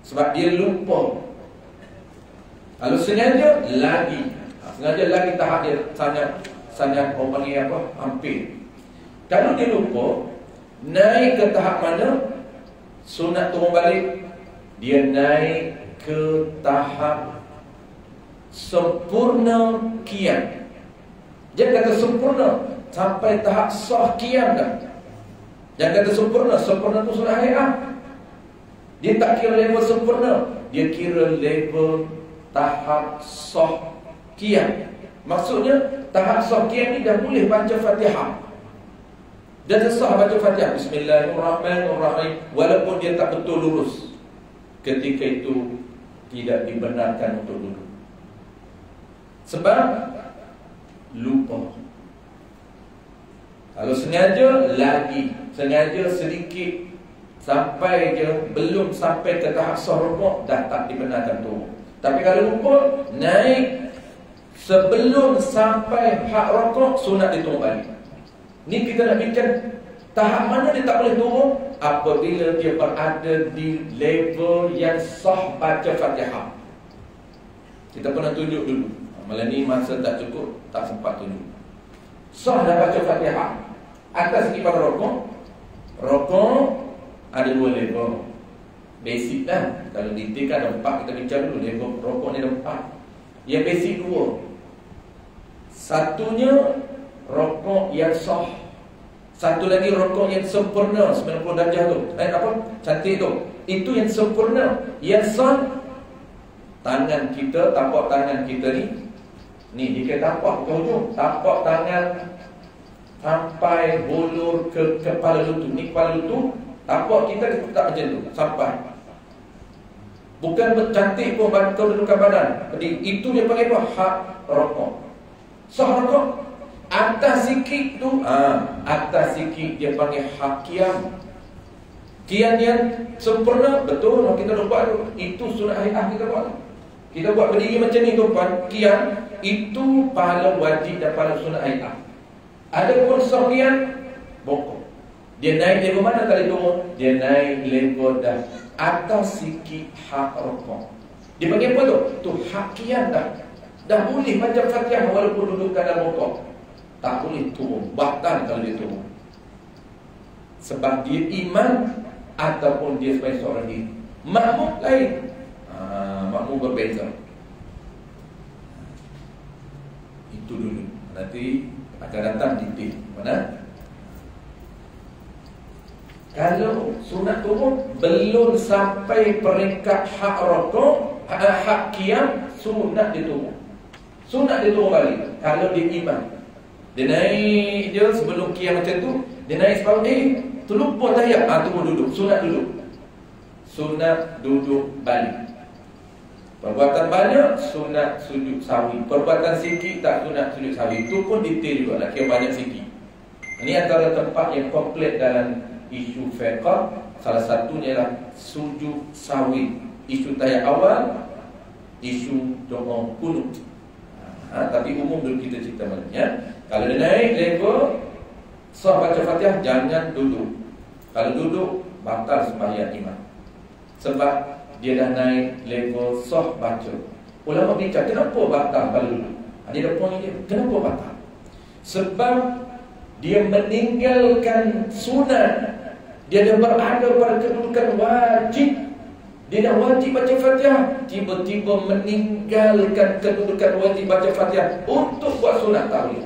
sebab dia lupa. Kalau sengaja lagi tahap dia sangat orang panggil apa, hampir. Kalau dia lupa, naik ke tahap mana sunat turun balik, dia naik ke tahap sempurna qiyam. Jangan kata sempurna, sampai tahap sah qiyam dah. Jangan kata sempurna tu surah hayat. Dia tak kira level sempurna, dia kira level tahap sah qiyam. Maksudnya tahap sah qiyam ni dah boleh baca Fatihah, dah sah baca Fatihah, Bismillahirrahmanirrahim, walaupun dia tak betul lurus. Ketika itu tidak dibenarkan untuk duduk, sebab lupa. Kalau sengaja sedikit Sampai je belum sampai ke tahap sah rukuk dah tak dibenarkan turun. Tapi kalau rukuk naik sebelum sampai hak rukuk, sunat dia turun balik. Ni kita nak bincang tahap mana dia tak boleh turun, apabila dia berada di level yang sah baca Fatihah. Kita pernah tunjuk dulu. Malam ni masa tak cukup, tak sempat tunjuk. Sah dah baca Fatihah. Atas sikit pada rukuk. Rukuk ada 2 level. Basic lah. Kalau detail kan ada 4. Kita bincang dulu. Level rukuk ni ada 4. Yang basic 2. Satunya rukuk yang sah. Satu lagi rukuk yang sempurna 90 darjah tu. Apa? Cantik tu. Itu yang sempurna. Yang sah, tangan kita, tapak tangan kita ni jika tapak ke hujung, tapak tangan sampai hulur ke kepala lutut. Ni kepala lutut, tapak kita tak macam tu, sampai. Bukan bercantik pun kedudukan badan. Jadi itu dia panggil apa? Hak rukuk. Sah rukuk. Atas sikit tu, atas sikit dia panggil hak qiyam. Qiyam yang sempurna, betul kita dah buat tu. Itu sunat hayah kita buat tu. Kita buat berdiri macam ni tuan, qiyam. Itu pahala wajib dan pahala sunat hayah. Adapun sah qiyam, bokok. Dia naik level mana kali turun? Dia naik level dah atas sikit hak rukuk. Dia panggil apa tu? Tu hak qiyam dah. Dah boleh baca Fatihah walaupun duduk dalam rukuk. Tak boleh turun, batal kalau dia turun. Sebab dia imam ataupun dia sebagai seorang diri. Makmum lain. Makmum berbeza. Itu dulu. Nanti akan datang detail. Mana? Kalau sunat turun belum sampai peringkat hak rukuk, hak qiyam, sunat dia turun. Sunat dia turun balik. Kalau dia imam, dia naik je sebelum qiyam macam tu, dia naik sebab terlupa tahiyat, tunggu duduk, sunat duduk. Sunat duduk balik. Perbuatan banyak, sunat sujud sahwi. Perbuatan sikit tak sunat sujud sahwi. Itu pun detail juga lah, kira banyak sikit. Ini antara tempat yang komplit dalam isu fiqh. Salah satunya ialah sujud sahwi. Isu tahiyat awal, isu doa kunut. Tapi umum dulu kita cerita malam ya. Kalau dia naik level sah baca Fatihah, jangan duduk. Kalau duduk, batal sembahyang imam. Sebab dia dah naik level sah baca. Ulama bincang, kenapa batal kalau duduk? Dia ada poin dia. Kenapa batal? Sebab dia meninggalkan sunat. Dia dah berada pada kedudukan wajib. Dia dah wajib baca Fatihah, tiba-tiba meninggalkan kedudukan wajib baca Fatihah untuk buat sunat, tak boleh.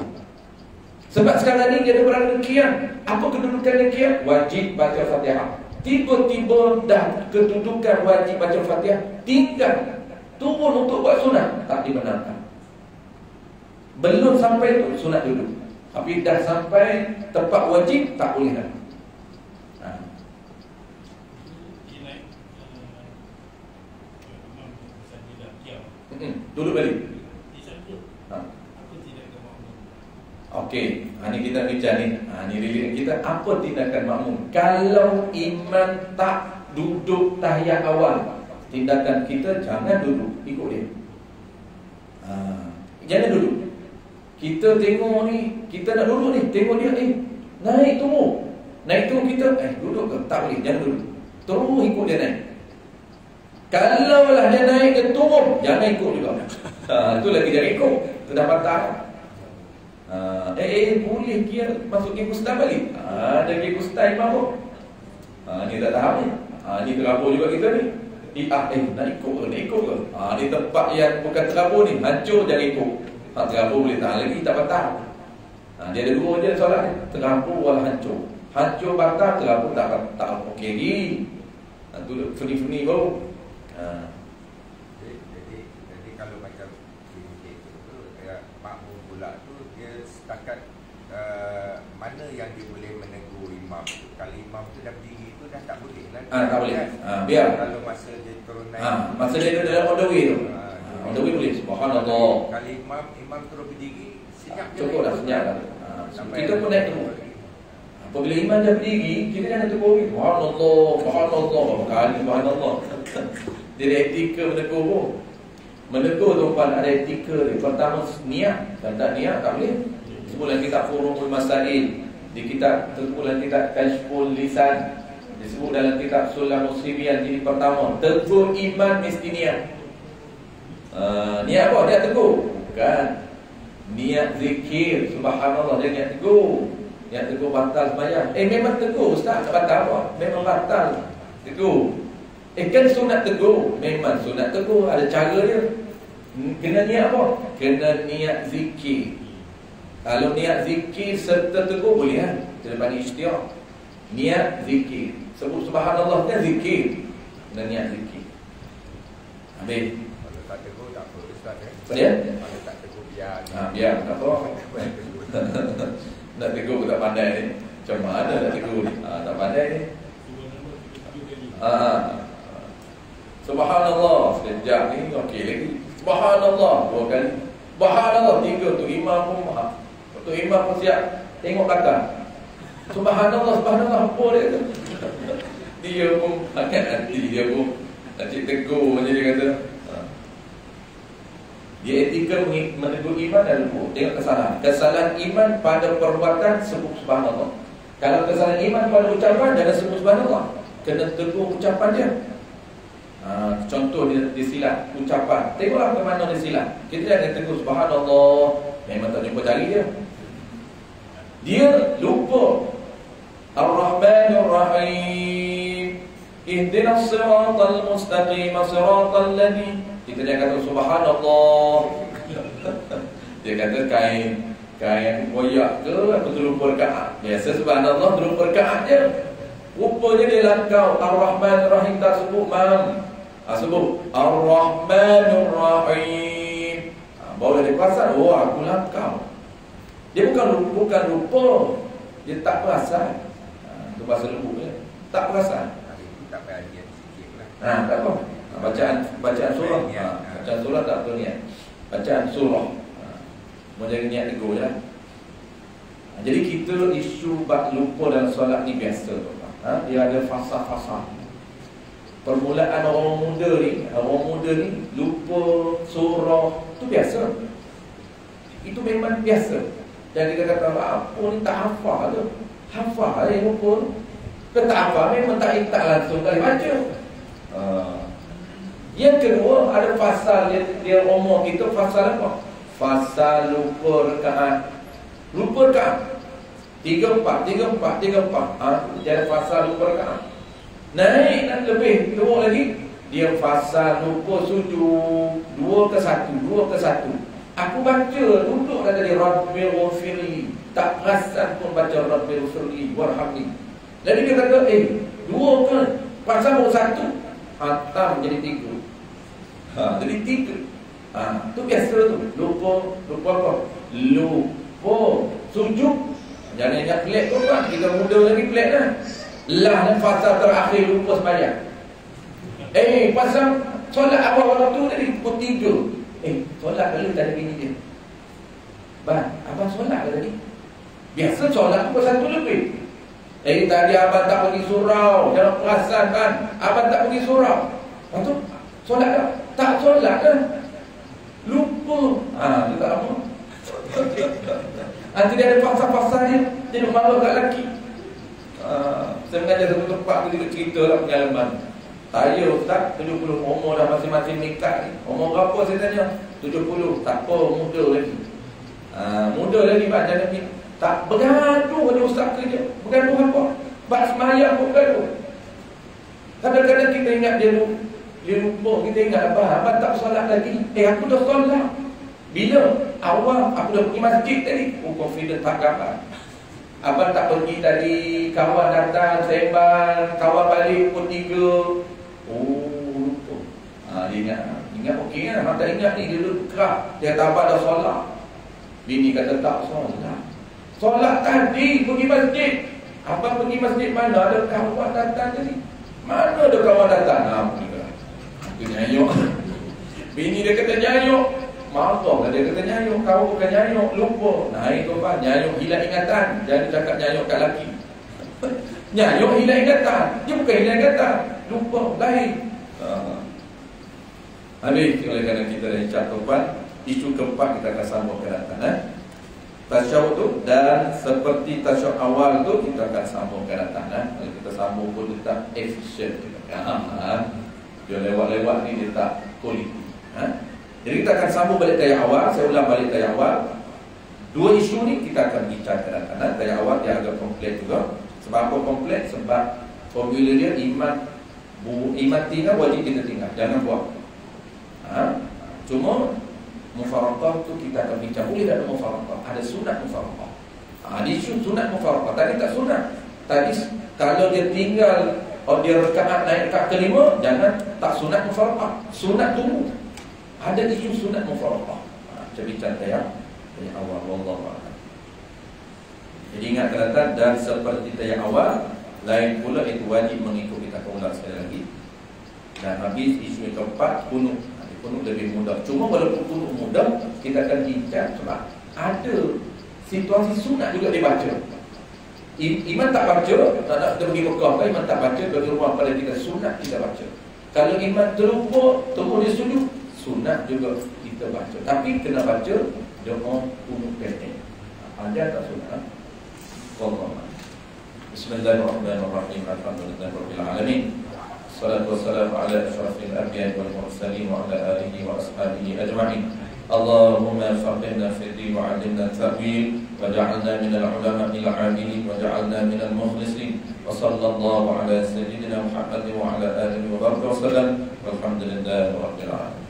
Sebab sekarang ni dia dah berada di qiyam. Apa kedudukan dia qiyam? Wajib baca Fatihah. Tiba-tiba dah kedudukan wajib baca Fatihah, tinggal turun untuk buat sunat, tak dibenarkan. Belum sampai tu sunat dulu. Tapi dah sampai tempat wajib, tak boleh dah. Duduk balik. Okey, ini kita bincang ni. Ini lirik kita, apa tindakan makmum kalau imam tak duduk tahiyat awal? Tindakan kita jangan duduk, ikut dia. Jangan duduk. Kita tengok ni, kita nak duduk ni, tengok dia naik turun. Naik turun kita, duduk ke? Tak boleh, jangan duduk. Terus ikut dia naik. Kalau lah dia naik ke turun, jangan ikut juga. Itu lagi jangan ikut. Itu dah patah. Boleh kira masuk ke kustai balik. Ada ke kustai imam pun. Ni tak tahu ni. Ni terabur juga kita ni. Nak ikut ke? Nak ikut ke? Ni tempat yang bukan terabur ni, hancur jangan ikut. Terabur boleh tahan lagi, tak patah. Dia ada dua je soalan ni. Terabur wala hancur. Hancur patah, terabur tak okey lagi. Itu funi-funi baru. Jadi kalau macam sikit tu makmum pula tu dia setakat mana yang dia boleh menegur imam tu. Kalau imam tu dah berdiri tu dah tak boleh lah. Tak boleh. Biar kalau masa dia turun naik. Masa dia dalam on the way tu. On the way boleh. Subhanallah. Kalau imam terus berdiri, senyap je. Cukup dah, senyap dah. Kita pun naik terus. Apabila imam dah berdiri, kita jangan tegur. Subhanallah, subhanallah, berapa kali subhanallah. Dia ada etika menegur pun. Menegur tuan-tuan ada etika dia. Pertama niat, dan tak niat tak boleh. Sebulan kitab Furumul Masail, di kitab terpulang kitab Kashful Lisan, disebut dalam kitab Sulam Muslimin. Jadi pertama, tegur iman mesti niat. Niat apa? Niat tegur? Bukan. Niat zikir, subhanallah, dia niat tegur. Niat tegur batal sembahyang. Memang tegur ustaz, batal apa? Memang batal tegur. Kan sunat tegur. Memang sunat tegur, ada cara dia. Kena niat apa? Kena niat zikir. Kalau niat zikir serta tegur boleh kan? Kita panggil istiak. Niat zikir. Sebut subhanallah kan zikir. Kena niat zikir. Habis. Kalau tak tegur tak apa ustaz ya. Apa dia? Kalau tak tegur biar. Biar tak apa. Nak tegur pun tak pandai ni. Macam mana nak tegur ni? Tak pandai ni. Subhanallah. Sekejap ni okey lagi. Subhanallah 2 kali. Subhanallah 3 tu imam pun faham. Tu imam pun siap tengok belakang. Subhanallah, subhanallah apa dia tu? Dia pun akan hati, dia pun nak tegur macam dia kata. Dia etika menegur iman dan lupa. Tengok kesalahan. Kesalahan iman pada perbuatan sebut subhanallah. Kalau kesalahan iman pada ucapan jangan sebut subhanallah. Kena tegur ucapan dia. Contoh dia silap ucapan. Tengoklah ke mana dia silap. Kita jangan tegur subhanallah. Memang tak jumpa jari dia. Dia lupa. Ar-Rahmanur Rahim. Ihdinas siratal mustaqim, siratal ladzi. Kita jangan kata subhanallah. Dia kata kain koyak ke apa terlupa rakaat. Biasa subhanallah terlupa rakaat je. Rupanya dia langkau. Ar-Rahmanur Rahim tak sebut mam. Sebut Ar-Rahmanur Rahim. Baru dia perasan, oh aku langkau. Dia bukan lupa. Dia tak perasan. Itu bahasa lembu je. Tak perasan. Hari itu tak payah niat sikit lah. Tak apa. Bacaan surah. Bacaan surah tak perlu niat. Bacaan surah. Mau jadi niat tegur je. Jadi kita isu bab lupa dalam solat ni biasa. Dia ada fasa-fasa. Permulaan orang muda ni lupa surah tu biasa. Itu memang biasa. Dan kita kata apa ni tak hafal tu. Hafal dia lupa. Kalau tak hafal memang tak langsung kali baca. Yang kedua ada fasal dia umur kita fasal apa? Fasal lupa rakaat. Lupa rakaat. 3-4. Dia ada fasal lupa rakaat. Naik dan lebih teruk lagi. Dia fasal lupa sujud 2 ke 1. Aku baca duduk dah tadi Rabbil Ghafirli. Tak perasan pun baca Rabbil Ghafirli warhamni. Jadi dia kata 2 ke? Pasal baru 1. Hantam jadi 3. Jadi 3. Tu biasa tu. Lupa apa? Lupa sujud. Jangan ingat pelik tu kan. Kita muda lagi pelik dah. Lah dan fasa terakhir lupa sembahyang. Pasal solat awal waktu tadi pukul 3. Solat kalau tak ada bini dia. Abang solat ke tadi? Biasa solat pukul 1 lebih. Tadi abang tak pergi surau. Jangan perasan kan. Abang tak pergi surau. Lepas tu solat tak? Tak solat kan? Lupa. Dia tak apa. Nanti dia ada paksa-paksa dia. Dia malu kat lelaki. Saya mengajar satu tempat kita cerita lah pengalaman. Saya ustaz 70, umur dah masing-masing nikah ni. Umur berapa saya tanya? 70. Tak apa, muda lagi. Muda lagi pak, jangan ni. Tak bergaduh ada ustaz kerja. Bergaduh apa? Bak semayang pun bergaduh. Kadang-kadang kita ingat dia lupa. Kita ingat abang tak solat lagi. Aku dah solat. Bila? Awal aku dah pergi masjid tadi. Confident tak gambar. Abang tak pergi tadi. Kawan datang sembang. Kawan balik pukul 3. Lupa. Dia ingat okey kan. Abang tak ingat ni. Dia duduk kerap. Dia kata abang dah solat. Bini kata tak solat. Solat tadi pergi masjid. Abang pergi masjid mana? Ada kawan datang tadi. Mana ada kawan datang? Dia nyayuk. Bini dia kata nyayuk. Maaf dia kata nyayuk. Kau bukan nyayuk. Lupa. Itu apa? Nyayuk hilang ingatan. Jangan cakap nyayuk kat lelaki. Nyayuk hilang ingatan. Dia bukan hilang ingatan, lupa lain. Habis oleh kerana kita dah cakupan, isu keempat kita akan sambung ke datang. Tasyahud tu, dan seperti tasyahud awal tu kita akan sambung ke datang. Kalau kita sambung pun dia tak efisien. Dia lewat-lewat ni dia tak quality. Jadi kita akan sambung balik tayar awal. Saya ulang balik tayar awal. Dua isu ni kita akan bincang ke datang. Tayar awal dia agak kompleks juga. Sebab apa kompleks? Sebab formula dia iman tinggal, wajib kita tinggal. Jangan buang. Cuma mufaraqah tu kita akan bincang. Boleh tak ada mufaraqah? Ada sunat mufaraqah. Dia sunat mufaraqah. Tadi tak sunat. Tadi kalau dia tinggal, dia rakaat naik rakaat kelima, jangan tak sunat mufaraqah. Sunat tunggu. Ada isu sunat mufaraqah. Kita bincang tayar awal. Wallahu a'lam. Jadi ingat kata, dan seperti tayar awal, lain pula itu wajib mengikut. Kita akan ulang sekali lagi. Dan habis isu yang keempat, kunut. Kunut lebih mudah. Cuma walaupun kunut mudah, kita akan bincang sebab ada situasi sunat juga dibaca. Iman tak baca, tak nak kita pergi Mekah kan, iman tak baca, bagi ruang pada kita sunat kita baca. Kalau iman terlupa, turun di sujud, sunat juga kita baca. Tapi kena baca doa kunut pendek. Ada tak sunat? Wallahu a'lam. Bismillahirrahmanirrahim. Alhamdulillahirabbil alamin. Salatu wassalamu ala asyrafil anbiya'i wal mursalin wa ala alihi wa ashabihi ajma'in. Allahumma faqihna fid din wa 'allimna at-ta'wil waj'alna minal ulama'il 'amilin waj'alna minal mukhlisin. Wa sallallahu ala sayyidina Muhammadin wa ala alihi wa sahbihi wa sallam. Walhamdulillahi rabbil alamin.